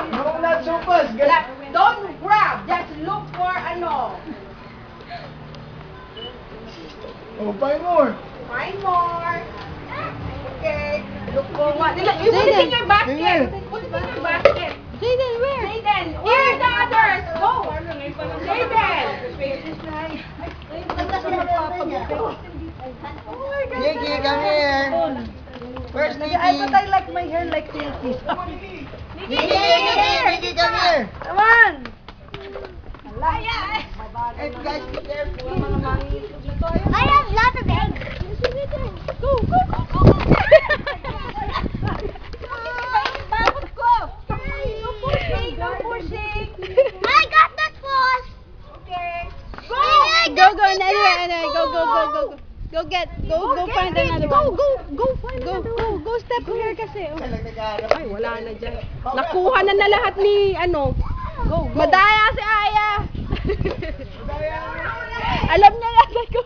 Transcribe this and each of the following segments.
No, not so fast. Don't grab. Just look for ano. Oh, five more. Find more. Okay. Look for what? You put it in your basket. Put it in your basket. Jaden, where? Jaden, where are the others? Go. Jaden. Nikki, come here. Where's Nikki? I like my hair like Nikki. Nikki, come here. Come on! Hey, guys, be careful. I have lots of eggs. Go, go, go, go! Bakit ko? No pushing, no pushing. I got the sauce. Okay. Go, go, anyway, go find another one. Go step here kasi. Ay, wala na dyan. Nakuha na lahat ni, ano. Madaya si Aya. Alam niya na ko.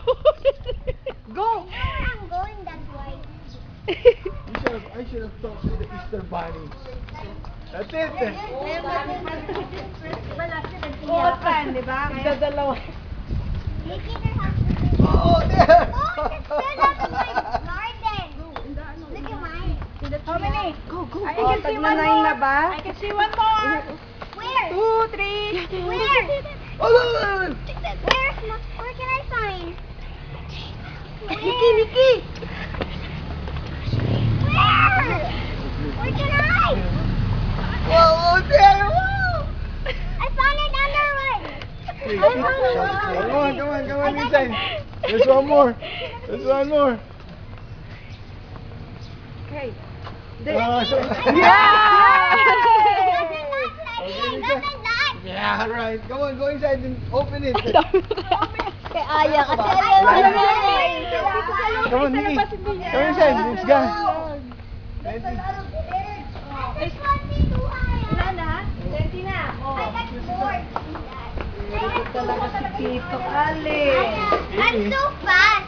Go. I'm going that way. I should have talked to the Easter Bunny. That's it. Oo, pan, di ba? Dadalawa. Nikki, there has to be. Oh, there. Oh, it's straight out of my garden. Look at mine. How many? Go. I can see one more. na ba? I can see one more. Where? 2, 3. Where? Oh, no. Where can I find? Nikki! Where? Where can I? Whoa, there. Whoa. I found another one. Come on, inside. There's one more. Okay. Yeah, right. Come on, go inside and open it. Kay Aya kasi Come on, Nikki. Come inside. It's gone. Which one did you hire? Wala na? 20 na. Oh. I got bored. Talaga si Tito Ali. I'm so fast.